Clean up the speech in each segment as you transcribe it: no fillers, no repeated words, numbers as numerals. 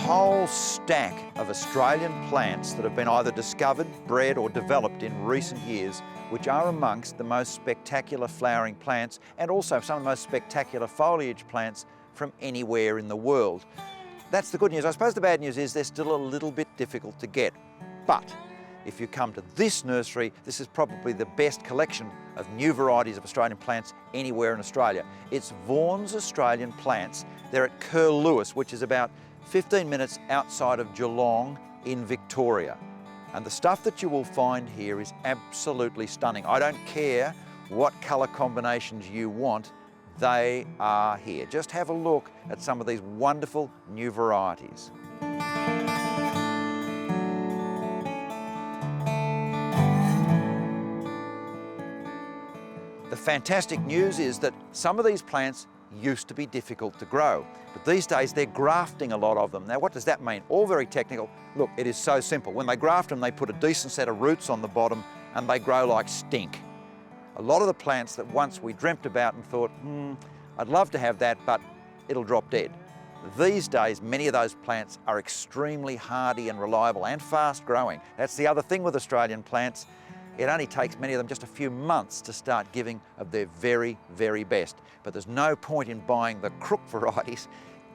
whole stack of Australian plants that have been either discovered, bred or developed in recent years, which are amongst the most spectacular flowering plants and also some of the most spectacular foliage plants from anywhere in the world. That's the good news. I suppose the bad news is they're still a little bit difficult to get. But if you come to this nursery, this is probably the best collection of new varieties of Australian plants anywhere in Australia. It's Vaughan's Australian Plants. They're at Curlewis, which is about 15 minutes outside of Geelong in Victoria. And the stuff that you will find here is absolutely stunning. I don't care what colour combinations you want, they are here. Just have a look at some of these wonderful new varieties. The fantastic news is that some of these plants used to be difficult to grow, but these days they're grafting a lot of them. Now, what does that mean? All very technical. Look, it is so simple. When they graft them, they put a decent set of roots on the bottom and they grow like stink. A lot of the plants that once we dreamt about and thought, I'd love to have that, but it'll drop dead. These days, many of those plants are extremely hardy and reliable and fast growing. That's the other thing with Australian plants. It only takes many of them just a few months to start giving of their very, very best. But there's no point in buying the crook varieties.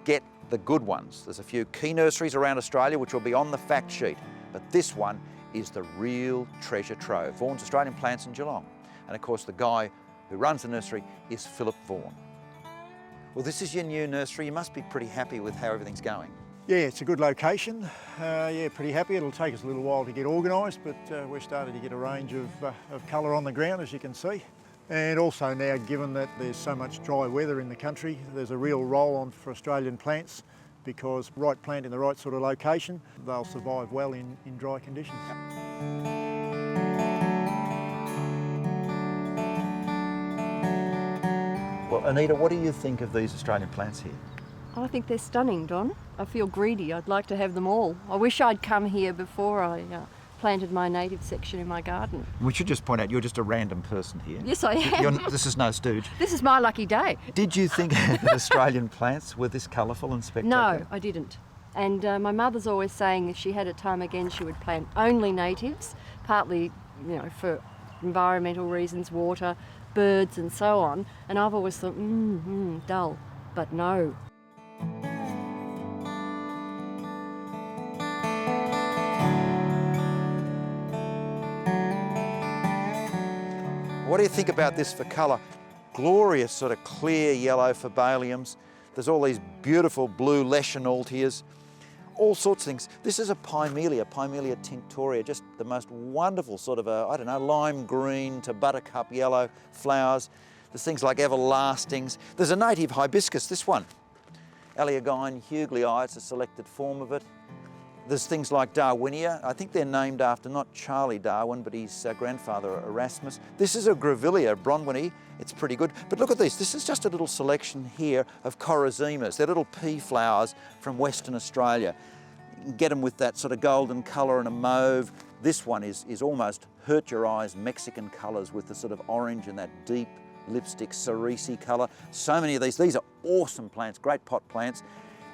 Get the good ones. There's a few key nurseries around Australia which will be on the fact sheet. But this one is the real treasure trove. Vaughan's Australian Plants in Geelong. And of course, the guy who runs the nursery is Phillip Vaughan. Well, this is your new nursery. You must be pretty happy with how everything's going. Yeah, it's a good location. Yeah, pretty happy. It'll take us a little while to get organised, but we're starting to get a range of colour on the ground, as you can see. And also now, given that there's so much dry weather in the country, there's a real roll on for Australian plants, because right plant in the right sort of location, they'll survive well in dry conditions. Well, Anita, what do you think of these Australian plants here? I think they're stunning, Don. I feel greedy. I'd like to have them all. I wish I'd come here before I planted my native section in my garden. We should just point out you're just a random person here. Yes, I am. This is no stooge. This is my lucky day. Did you think that Australian plants were this colourful and spectacular? No, I didn't. And my mother's always saying if she had a time again, she would plant only natives, partly, for environmental reasons, water, birds and so on. And I've always thought, dull, but no. What do you think about this for colour? Glorious sort of clear yellow phibaliums. There's all these beautiful blue leschenoltias, all sorts of things. This is a Pimelea, Pimelea tinctoria, just the most wonderful sort of lime green to buttercup yellow flowers. There's things like everlastings. There's a native hibiscus, this one. Alyogyne huegelii, it's a selected form of it. There's things like Darwinia. I think they're named after not Charlie Darwin, but his grandfather Erasmus. This is a Grevillea, bronwini. It's pretty good. But look at this. This is just a little selection here of Chorizemas. They're little pea flowers from Western Australia. You can get them with that sort of golden colour and a mauve. This one is almost hurt your eyes Mexican colours with the sort of orange and that deep lipstick cerise colour. So many of these. These are awesome plants, great pot plants.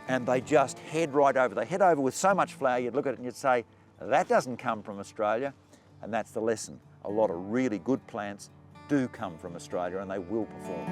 And they just head right over. They head over with so much flower, you'd look at it and you'd say, that doesn't come from Australia. And that's the lesson. A lot of really good plants do come from Australia and they will perform.